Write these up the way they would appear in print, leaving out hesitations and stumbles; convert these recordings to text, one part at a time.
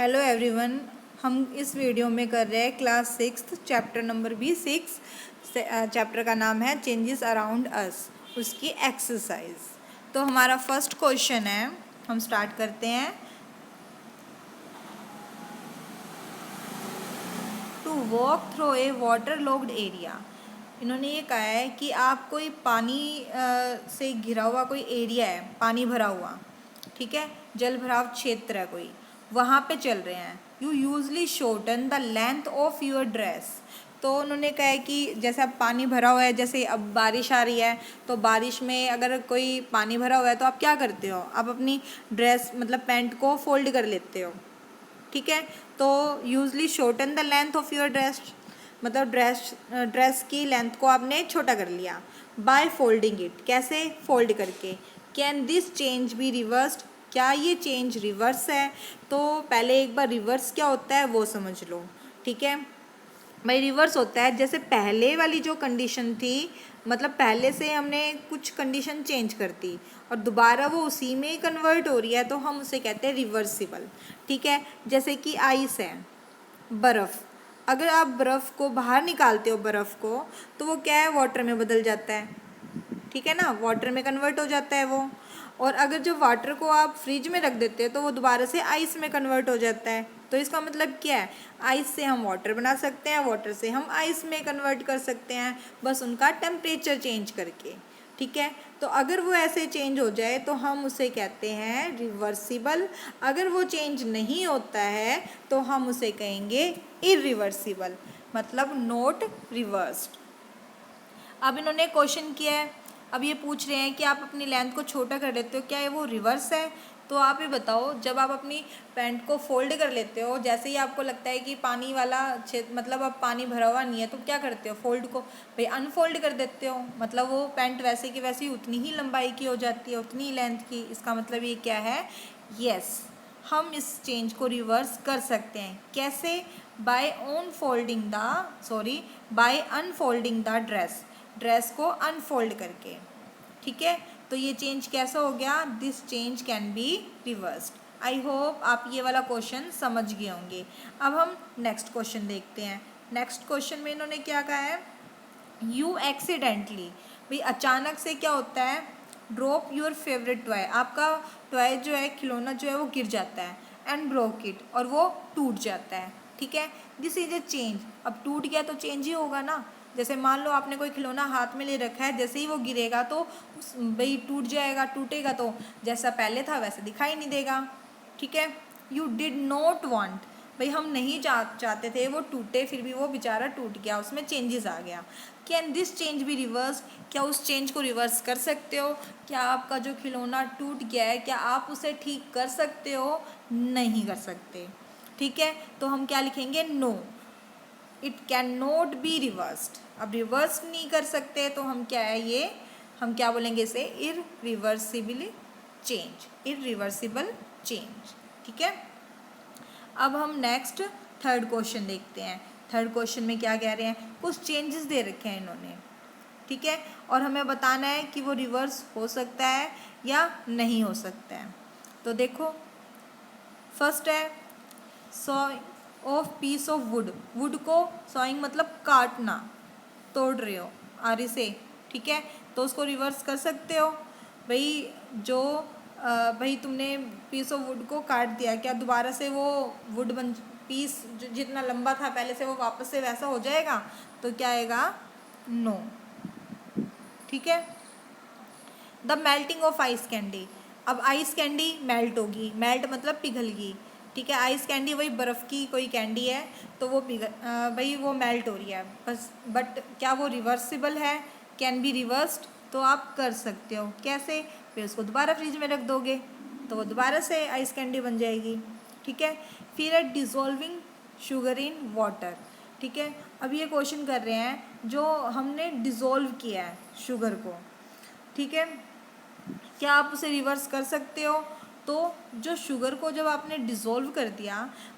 Hello everyone. हम इस video में कर रहे हैं class 6 chapter number B6। Chapter का नाम है चेंजेस अराउंड अस, उसकी एक्सरसाइज। तो हमारा फर्स्ट क्वेश्चन है, हम स्टार्ट करते हैं। To walk through a water logged area. इन्होंने ये कहा है कि आप कोई पानी से घिरा हुआ कोई एरिया है, पानी भरा हुआ, ठीक है, जल भराव क्षेत्र है कोई, वहाँ पे चल रहे हैं। You usually shorten the length of your dress. तो उन्होंने कहा है कि जैसे अब पानी भरा हुआ है, जैसे अब बारिश आ रही है, तो बारिश में अगर कोई पानी भरा हुआ है तो आप क्या करते हो, आप अपनी ड्रेस मतलब पैंट को फोल्ड कर लेते हो, ठीक है। तो usually shorten the length of your dress, मतलब ड्रेस की लेंथ को आपने छोटा कर लिया। बाय फोल्डिंग इट, कैसे, फोल्ड करके। Can this change be reversed, क्या ये चेंज रिवर्स है? तो पहले एक बार रिवर्स क्या होता है वो समझ लो, ठीक है भाई। रिवर्स होता है जैसे पहले वाली जो कंडीशन थी, मतलब पहले से हमने कुछ कंडीशन चेंज कर दी और दोबारा वो उसी में ही कन्वर्ट हो रही है, तो हम उसे कहते हैं रिवर्सिबल, ठीक है। जैसे कि आइस है, बर्फ़, अगर आप बर्फ़ को बाहर निकालते हो बर्फ़ को, तो वो क्या है, वाटर में बदल जाता है, ठीक है ना, वाटर में कन्वर्ट हो जाता है वो। और अगर जब वाटर को आप फ्रिज में रख देते हो तो वो दोबारा से आइस में कन्वर्ट हो जाता है। तो इसका मतलब क्या है, आइस से हम वाटर बना सकते हैं, वाटर से हम आइस में कन्वर्ट कर सकते हैं, बस उनका टेम्परेचर चेंज करके, ठीक है। तो अगर वो ऐसे चेंज हो जाए तो हम उसे कहते हैं रिवर्सिबल। अगर वो चेंज नहीं होता है तो हम उसे कहेंगे इरिवर्सिबल, मतलब नॉट रिवर्स्ड। अब इन्होंने क्वेश्चन किया है, अब ये पूछ रहे हैं कि आप अपनी लेंथ को छोटा कर लेते हो, क्या ये वो रिवर्स है? तो आप ये बताओ, जब आप अपनी पैंट को फोल्ड कर लेते हो, जैसे ही आपको लगता है कि पानी वाला क्षेत्र, मतलब अब पानी भरा हुआ नहीं है, तो क्या करते हो, फोल्ड को भाई अनफोल्ड कर देते हो, मतलब वो पैंट वैसे की वैसी उतनी ही लंबाई की हो जाती है, उतनी ही लेंथ की। इसका मतलब ये क्या है, यस, हम इस चेंज को रिवर्स कर सकते हैं। कैसे? By by unfolding the dress को अनफोल्ड करके, ठीक है। तो ये चेंज कैसा हो गया, this change can be reversed. I hope आप ये वाला क्वेश्चन समझ गए होंगे। अब हम नेक्स्ट क्वेश्चन देखते हैं। नेक्स्ट क्वेश्चन में इन्होंने क्या कहा है, यू एक्सीडेंटली, भाई अचानक से क्या होता है, ड्रॉप योर फेवरेट टॉय, आपका टॉय जो है, खिलौना जो है वो गिर जाता है, एंड ब्रोक इट, और वो टूट जाता है, ठीक है। This is a change. अब टूट गया तो चेंज ही होगा ना। जैसे मान लो आपने कोई खिलौना हाथ में ले रखा है, जैसे ही वो गिरेगा तो भाई टूट जाएगा, टूटेगा तो जैसा पहले था वैसे दिखाई नहीं देगा, ठीक है। यू डिड नॉट वांट, भाई हम नहीं चाहते थे वो टूटे, फिर भी वो बेचारा टूट गया, उसमें चेंजेस आ गया। Can this change be reverse, क्या उस चेंज को रिवर्स कर सकते हो? क्या आपका जो खिलौना टूट गया है, क्या आप उसे ठीक कर सकते हो? नहीं कर सकते, ठीक है। तो हम क्या लिखेंगे, no, it can not be reversed. अब रिवर्स नहीं कर सकते तो हम क्या है, ये हम क्या बोलेंगे इसे, इरिवर्सिबल चेंज, ठीक है। अब हम नेक्स्ट थर्ड क्वेश्चन देखते हैं। थर्ड क्वेश्चन में क्या कह रहे हैं, कुछ चेंजेस दे रखे हैं इन्होंने, ठीक है, और हमें बताना है कि वो रिवर्स हो सकता है या नहीं हो सकता है। तो देखो, फर्स्ट है sawing of peace of would, would को सॉइंग मतलब काटना, तोड़ रहे हो आरी से, ठीक है, तो उसको रिवर्स कर सकते हो। भाई जो भाई तुमने पीस ऑफ वुड को काट दिया, क्या दोबारा से वो वुड बन, पीस जितना लंबा था पहले से वो वापस से वैसा हो जाएगा? तो क्या आएगा, नो, ठीक है। The melting of ice candy, अब आइस कैंडी मेल्ट होगी, मेल्ट मतलब पिघलगी, ठीक है। आइस कैंडी वही बर्फ़ की कोई कैंडी है, तो वो भाई वो मेल्ट हो रही है बस, बट क्या वो रिवर्सिबल है, कैन बी रिवर्स्ड? तो आप कर सकते हो, कैसे, फिर उसको दोबारा फ्रिज में रख दोगे तो वो दोबारा से आइस कैंडी बन जाएगी, ठीक है। फिर है डिज़ोल्विंग शुगर इन वाटर, ठीक है। अब ये क्वेश्चन कर रहे हैं जो हमने डिज़ोल्व किया है शुगर को, ठीक है, क्या आप उसे रिवर्स कर सकते हो? तो जो शुगर को जब आपने डिज़ोल्व कर दिया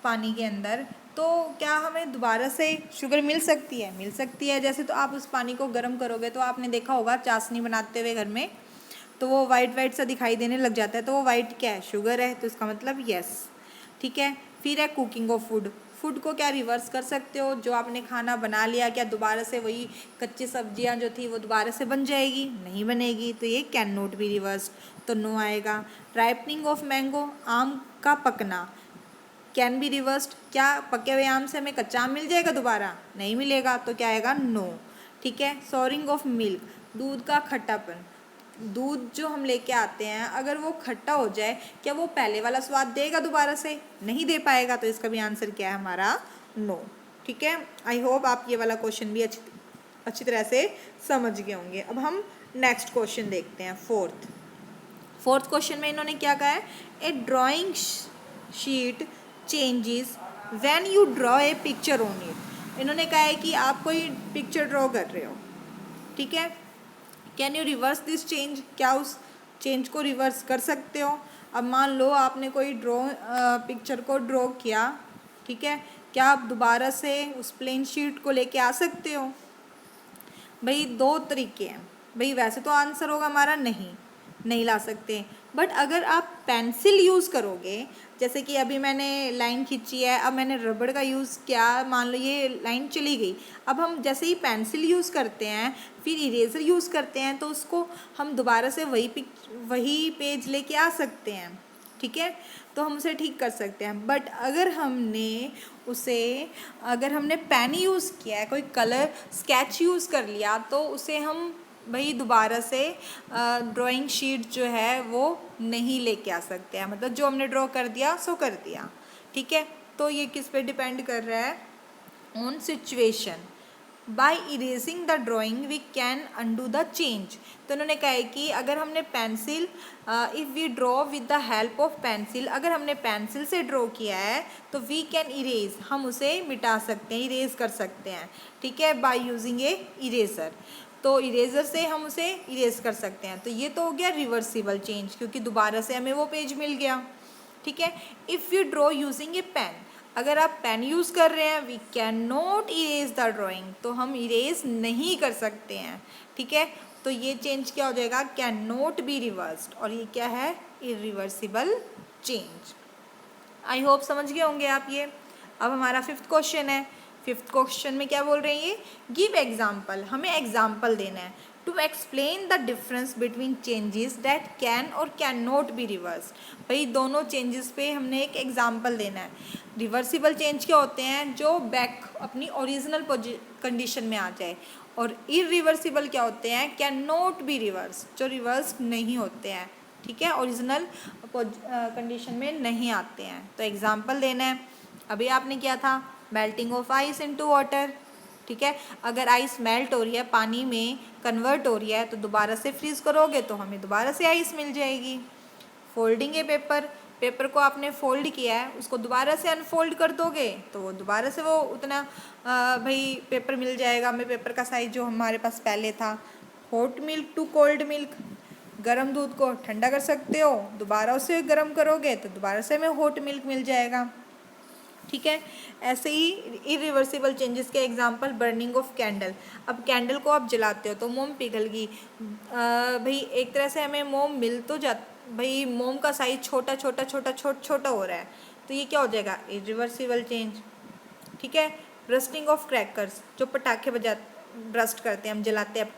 पानी के अंदर, तो क्या हमें दोबारा से शुगर मिल सकती है? मिल सकती है। जैसे तो आप उस पानी को गर्म करोगे तो आपने देखा होगा चाशनी बनाते हुए घर में, तो वो वाइट वाइट सा दिखाई देने लग जाता है, तो वो वाइट क्या है, शुगर है, तो इसका मतलब यस, ठीक है। फिर है कुकिंग ऑफ फूड, फूड को क्या रिवर्स कर सकते हो, जो आपने खाना बना लिया क्या दोबारा से वही कच्ची सब्जियां जो थी वो दोबारा से बन जाएगी, नहीं बनेगी, तो ये कैन नॉट बी रिवर्स, तो नो आएगा। राइपनिंग ऑफ मैंगो, आम का पकना, कैन बी रिवर्स्ड, क्या पके हुए आम से हमें कच्चा आम मिल जाएगा दोबारा, नहीं मिलेगा, तो क्या आएगा, नो। ठीक है। सॉरिंग ऑफ मिल्क, दूध का खट्टापन, दूध जो हम लेके आते हैं अगर वो खट्टा हो जाए क्या वो पहले वाला स्वाद देगा दोबारा से, नहीं दे पाएगा, तो इसका भी आंसर क्या है हमारा, नो। ठीक है। आई होप आप ये वाला क्वेश्चन भी अच्छी तरह से समझ गए होंगे। अब हम नेक्स्ट क्वेश्चन देखते हैं, फोर्थ क्वेश्चन में इन्होंने क्या कहा है, a drawing sheet changes when you draw a picture on it. इन्होंने कहा है कि आप कोई पिक्चर ड्रॉ कर रहे हो, ठीक है, can you reverse this change, क्या उस चेंज को रिवर्स कर सकते हो। अब मान लो आपने कोई पिक्चर को ड्रॉ किया, ठीक है, क्या आप दोबारा से उस प्लेन शीट को लेके आ सकते हो। भाई दो तरीके हैं, भाई वैसे तो आंसर होगा हमारा नहीं ला सकते, बट अगर आप पेंसिल यूज़ करोगे, जैसे कि अभी मैंने लाइन खींची है, अब मैंने रबड़ का यूज़ किया, मान लो ये लाइन चली गई, अब हम जैसे ही पेंसिल यूज़ करते हैं फिर इरेज़र यूज़ करते हैं, तो उसको हम दोबारा से वही पेज लेके आ सकते हैं, ठीक है, तो हम उसे ठीक कर सकते हैं। बट अगर हमने पेन यूज़ किया है, कोई कलर स्केच यूज़ कर लिया, तो उसे हम भाई दोबारा से ड्राइंग शीट जो है वो नहीं लेके आ सकते हैं, मतलब जो हमने ड्रॉ कर दिया सो कर दिया, ठीक है। तो ये किस पे डिपेंड कर रहा है, on situation. By erasing the drawing we can undo the change. तो उन्होंने कहा है कि अगर हमने pencil, if we draw with the help of pencil, अगर हमने पेंसिल से ड्रॉ किया है तो वी कैन इरेज, हम उसे मिटा सकते हैं, इरेज कर सकते हैं, ठीक है, बाय यूजिंग ए इरेजर। तो इरेज़र से हम उसे इरेज कर सकते हैं, तो ये तो हो गया रिवर्सिबल चेंज, क्योंकि दोबारा से हमें वो पेज मिल गया, ठीक है। If you draw using a pen, अगर आप पेन यूज़ कर रहे हैं, we can not erase the drawing, तो हम इरेज नहीं कर सकते हैं, ठीक है। तो ये चेंज क्या हो जाएगा, कैन नॉट बी रिवर्स्ड, और ये क्या है, इरिवर्सिबल चेंज। आई होप समझ गए होंगे आप ये। अब हमारा फिफ्थ क्वेश्चन है, फिफ्थ क्वेश्चन में क्या बोल रही है, गिव एग्जाम्पल, हमें एग्जाम्पल देना है, to explain the difference between changes that can or can not be reverse. भाई दोनों चेंजेस पे हमने एक एग्जाम्पल देना है। रिवर्सिबल चेंज क्या होते हैं, जो बैक अपनी ओरिजिनल कंडीशन में आ जाए, और इरिवर्सिबल क्या होते हैं, कैन नॉट बी रिवर्स, जो रिवर्स नहीं होते हैं, ठीक है, ओरिजिनल कंडीशन में नहीं आते हैं। तो एग्जाम्पल देना है, अभी आपने किया था melting of ice into water, ठीक है, अगर आइस मेल्ट हो रही है, पानी में कन्वर्ट हो रही है, तो दोबारा से फ्रीज करोगे तो हमें दोबारा से आइस मिल जाएगी। फोल्डिंग ए पेपर को आपने फोल्ड किया है, उसको दोबारा से अनफोल्ड कर दोगे तो वो दोबारा से वो उतना भाई पेपर मिल जाएगा हमें, पेपर का साइज जो हमारे पास पहले था। Hot milk to cold milk, गर्म दूध को ठंडा कर सकते हो, दोबारा उसे गर्म करोगे तो दोबारा से हमें हॉट मिल्क मिल जाएगा, ठीक है। ऐसे ही इरिवर्सिबल चेंजेस के एग्जांपल, बर्निंग ऑफ कैंडल, अब कैंडल को आप जलाते हो तो मोम पिघल गई, भाई एक तरह से हमें मोम मिल तो भाई मोम का साइज छोटा हो रहा है, तो ये क्या हो जाएगा, इरिवर्सिबल चेंज, ठीक है। ब्रस्टिंग ऑफ क्रैकर्स, जो पटाखे ब्रस्ट करते हैं, हम जलाते हैं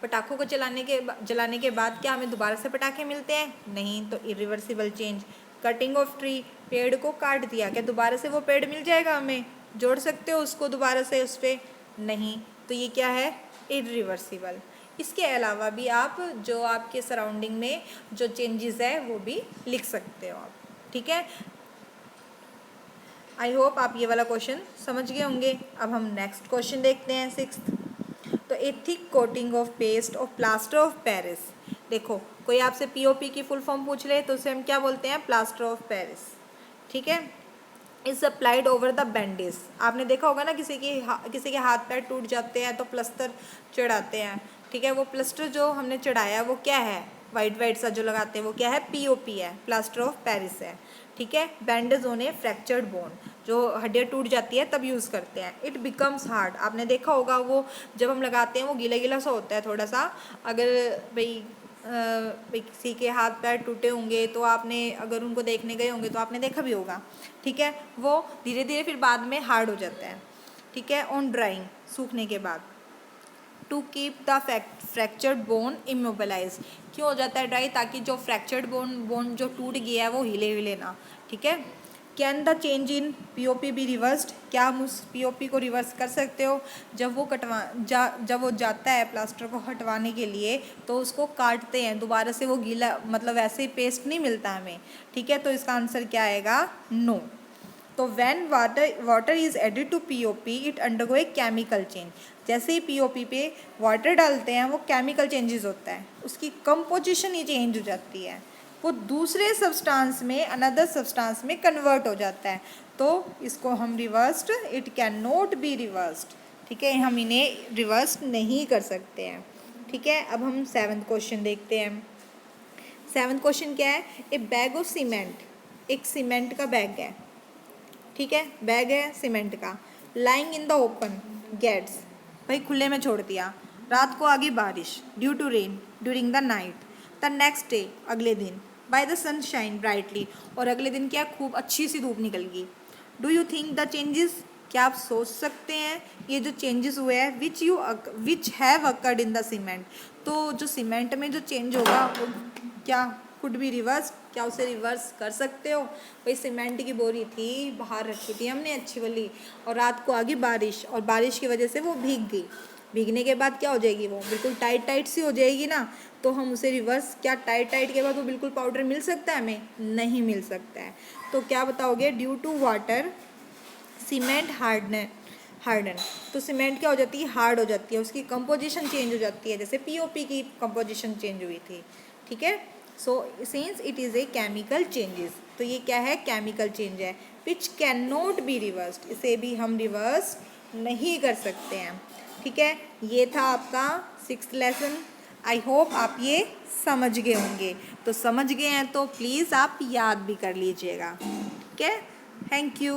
पटाखों को जलाने के बाद क्या हमें दोबारा से पटाखे मिलते हैं, नहीं, तो irreversible change. Cutting of tree, पेड़ को काट दिया, क्या दोबारा से वो पेड़ मिल जाएगा हमें, जोड़ सकते हो उसको दोबारा से उस पर, नहीं, तो ये क्या है, इरिवर्सिबल। इसके अलावा भी आप जो आपके सराउंडिंग में जो चेंजेस है वो भी लिख सकते हो आप, ठीक है। आई होप आप ये वाला क्वेश्चन समझ गए होंगे। अब हम नेक्स्ट क्वेश्चन देखते हैं, सिक्स्थ। तो ए thick coating of paste of plaster of Paris, देखो कोई आपसे पीओपी की फुल फॉर्म पूछ ले तो उसे हम क्या बोलते हैं, प्लास्टर ऑफ पेरिस, ठीक है। Is applied over the bandage, आपने देखा होगा ना किसी के हाथ पैर टूट जाते हैं तो प्लस्तर चढ़ाते हैं, ठीक है, वो प्लस्टर जो हमने चढ़ाया वो क्या है, वाइट सा जो लगाते हैं वो क्या है, पीओपी है, प्लास्टर ऑफ पेरिस है, ठीक है। Bandage on A fractured bone, जो हड्डियाँ टूट जाती है तब यूज़ करते हैं। इट बिकम्स हार्ड, आपने देखा होगा वो जब हम लगाते हैं वो गीला सा होता है थोड़ा सा, अगर भाई किसी के हाथ पैर टूटे होंगे तो आपने अगर उनको देखने गए होंगे तो आपने देखा भी होगा, ठीक है। वो धीरे धीरे फिर बाद में हार्ड हो जाता है, ठीक है, ऑन ड्राइंग, सूखने के बाद। To keep the fractured bone immobilise, क्यों हो जाता है ड्राई, ताकि जो फ्रैक्चर्ड बोन जो टूट गया है वो हिले हिले ना, ठीक है। Can the change in POP be reversed, क्या हम उस पीओपी को रिवर्स कर सकते हो? जब वो जब वो जाता है प्लास्टर को हटवाने के लिए तो उसको काटते हैं, दोबारा से वो गीला मतलब वैसे ही पेस्ट नहीं मिलता हमें, ठीक है। तो इसका आंसर क्या आएगा? नो। तो when water is added to POP it undergo a chemical change, जैसे ही पीओपी पे वाटर डालते हैं वो केमिकल चेंजेस होता है, उसकी कंपोजिशन ही चेंज हो जाती है, वो दूसरे सब्सटेंस में अनदर सब्सटेंस में कन्वर्ट हो जाता है। तो इसको हम reversed, it can not be reversed, ठीक है, हम इन्हें रिवर्स नहीं कर सकते हैं, ठीक है। अब हम 7th क्वेश्चन देखते हैं। 7th क्वेश्चन क्या है? ए बैग ऑफ सीमेंट, एक सीमेंट का बैग है, ठीक है, बैग है सीमेंट का, lying in the open gets, भाई खुले में छोड़ दिया, रात को आ गई बारिश, due to rain during the night, the next day अगले दिन, बाय द सनशाइन ब्राइटली, और अगले दिन क्या, खूब अच्छी सी धूप निकल गई। Do you think the changes, क्या आप सोच सकते हैं ये जो चेंजेस हुए हैं which have occurred in the cement, तो जो सीमेंट में जो चेंज होगा वो क्या कुड बी रिवर्स, क्या उसे रिवर्स कर सकते हो? भाई सीमेंट की बोरी थी, बाहर रखी थी हमने अच्छी वाली, और रात को आ गई बारिश, और बारिश की वजह से वो भीग गई, भीगने के बाद क्या हो जाएगी, वो बिल्कुल टाइट टाइट सी हो जाएगी ना, तो हम उसे रिवर्स, क्या टाइट टाइट के बाद वो बिल्कुल पाउडर मिल सकता है हमें? नहीं मिल सकता है। तो क्या बताओगे? Due to water cement harden, तो सीमेंट क्या हो जाती है? हार्ड हो जाती है, उसकी कंपोजिशन चेंज हो जाती है, जैसे पीओपी की कंपोजिशन चेंज हुई थी, ठीक है। So since it is a chemical changes, तो ये क्या है? केमिकल चेंज है, which can not be reversed, इसे भी हम रिवर्स नहीं कर सकते हैं, ठीक है। ये था आपका 6th लेसन। आई होप आप ये समझ गए होंगे, तो समझ गए हैं तो प्लीज़ आप याद भी कर लीजिएगा, ठीक है। Thank you.